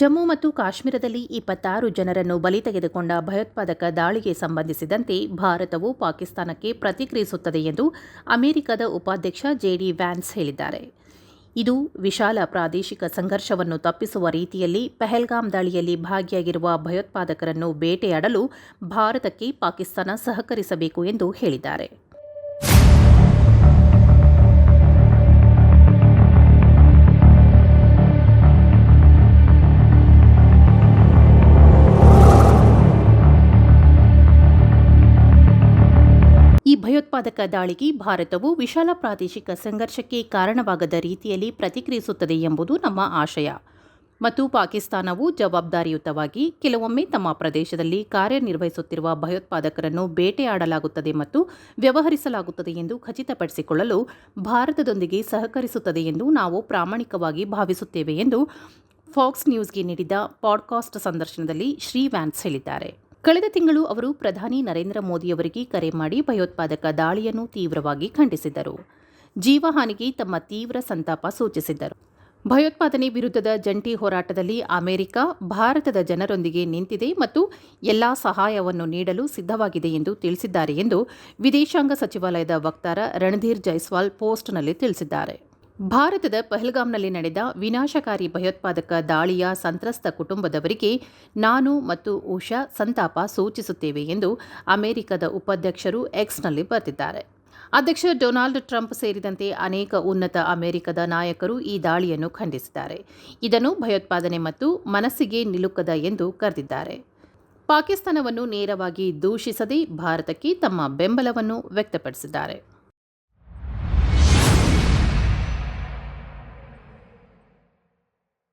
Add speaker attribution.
Speaker 1: ಜಮ್ಮು ಮತ್ತು ಕಾಶ್ಮೀರದಲ್ಲಿ 26 ಜನರನ್ನು ಬಲಿ ತೆಗೆದುಕೊಂಡ ಭಯೋತ್ಪಾದಕ ದಾಳಿಗೆ ಸಂಬಂಧಿಸಿದಂತೆ ಭಾರತವು ಪಾಕಿಸ್ತಾನಕ್ಕೆ ಪ್ರತಿಕ್ರಿಯಿಸುತ್ತದೆ ಎಂದು ಅಮೆರಿಕದ ಉಪಾಧ್ಯಕ್ಷ ಜೆಡಿ ವ್ಯಾನ್ಸ್ ಹೇಳಿದ್ದಾರೆ. ಇದು ವಿಶಾಲ ಪ್ರಾದೇಶಿಕ ಸಂಘರ್ಷವನ್ನು ತಪ್ಪಿಸುವ ರೀತಿಯಲ್ಲಿ ಪಹಲ್ಗಾಮ್ ದಾಳಿಯಲ್ಲಿ ಭಾಗಿಯಾಗಿರುವ ಭಯೋತ್ಪಾದಕರನ್ನು ಬೇಟೆಯಾಡಲು ಭಾರತಕ್ಕೆ ಪಾಕಿಸ್ತಾನ ಸಹಕರಿಸಬೇಕು ಎಂದು ಹೇಳಿದ್ದಾರೆ. ಈ ಭಯೋತ್ಪಾದಕ ದಾಳಿಗೆ ಭಾರತವು ವಿಶಾಲ ಪ್ರಾದೇಶಿಕ ಸಂಘರ್ಷಕ್ಕೆ ಕಾರಣವಾಗದ ರೀತಿಯಲ್ಲಿ ಪ್ರತಿಕ್ರಿಯಿಸುತ್ತದೆ ಎಂಬುದು ನಮ್ಮ ಆಶಯ ಮತ್ತು ಪಾಕಿಸ್ತಾನವು ಜವಾಬ್ದಾರಿಯುತವಾಗಿ ಕೆಲವೊಮ್ಮೆ ತಮ್ಮ ಪ್ರದೇಶದಲ್ಲಿ ಕಾರ್ಯನಿರ್ವಹಿಸುತ್ತಿರುವ ಭಯೋತ್ಪಾದಕರನ್ನು ಬೇಟೆಯಾಡಲಾಗುತ್ತದೆ ಮತ್ತು ವ್ಯವಹರಿಸಲಾಗುತ್ತದೆ ಎಂದು ಖಚಿತಪಡಿಸಿಕೊಳ್ಳಲು ಭಾರತದೊಂದಿಗೆ ಸಹಕರಿಸುತ್ತದೆ ಎಂದು ನಾವು ಪ್ರಾಮಾಣಿಕವಾಗಿ ಭಾವಿಸುತ್ತೇವೆ ಎಂದು ಫಾಕ್ಸ್ ನ್ಯೂಸ್ಗೆ ನೀಡಿದ ಪಾಡ್ಕಾಸ್ಟ್ ಸಂದರ್ಶನದಲ್ಲಿ ಶ್ರೀ ವ್ಯಾನ್ಸ್ ಹೇಳಿದ್ದಾರೆ. ಕಳೆದ ತಿಂಗಳು ಅವರು ಪ್ರಧಾನಿ ನರೇಂದ್ರ ಮೋದಿಯವರಿಗೆ ಕರೆ ಮಾಡಿ ಭಯೋತ್ಪಾದಕ ದಾಳಿಯನ್ನು ತೀವ್ರವಾಗಿ ಖಂಡಿಸಿದ್ದರು. ಜೀವಹಾನಿಗೆ ತಮ್ಮ ತೀವ್ರ ಸಂತಾಪ ಸೂಚಿಸಿದ್ದರು. ಭಯೋತ್ಪಾದನೆ ವಿರುದ್ಧದ ಜಂಟಿ ಹೋರಾಟದಲ್ಲಿ ಅಮೆರಿಕ ಭಾರತದ ಜನರೊಂದಿಗೆ ನಿಂತಿದೆ ಮತ್ತು ಎಲ್ಲಾ ಸಹಾಯವನ್ನು ನೀಡಲು ಸಿದ್ಧವಾಗಿದೆ ಎಂದು ತಿಳಿಸಿದ್ದಾರೆ ಎಂದು ವಿದೇಶಾಂಗ ಸಚಿವಾಲಯದ ವಕ್ತಾರ ರಣಧೀರ್ ಜೈಸ್ವಾಲ್ ಪೋಸ್ಟ್ನಲ್ಲಿ ತಿಳಿಸಿದ್ದಾರೆ. ಭಾರತದ ಪಹಲ್ಗಾಮ್ನಲ್ಲಿ ನಡೆದ ವಿನಾಶಕಾರಿ ಭಯೋತ್ಪಾದಕ ದಾಳಿಯ ಸಂತ್ರಸ್ತ ಕುಟುಂಬದವರಿಗೆ ನಾನು ಮತ್ತು ಉಷಾ ಸಂತಾಪ ಸೂಚಿಸುತ್ತೇವೆ ಎಂದು ಅಮೆರಿಕದ ಉಪಾಧ್ಯಕ್ಷರು ಎಕ್ಸ್ನಲ್ಲಿ ಬರೆದಿದ್ದಾರೆ. ಅಧ್ಯಕ್ಷ ಡೊನಾಲ್ಡ್ ಟ್ರಂಪ್ ಸೇರಿದಂತೆ ಅನೇಕ ಉನ್ನತ ಅಮೆರಿಕದ ನಾಯಕರು ಈ ದಾಳಿಯನ್ನು ಖಂಡಿಸಿದ್ದಾರೆ. ಇದನ್ನು ಭಯೋತ್ಪಾದನೆ ಮತ್ತು ಮನಸ್ಸಿಗೆ ನಿಲುಕದ ಎಂದು ಕರೆದಿದ್ದಾರೆ. ಪಾಕಿಸ್ತಾನವನ್ನು ನೇರವಾಗಿ ದೂಷಿಸದೆ ಭಾರತಕ್ಕೆ ತಮ್ಮ ಬೆಂಬಲವನ್ನು ವ್ಯಕ್ತಪಡಿಸಿದ್ದಾರೆ.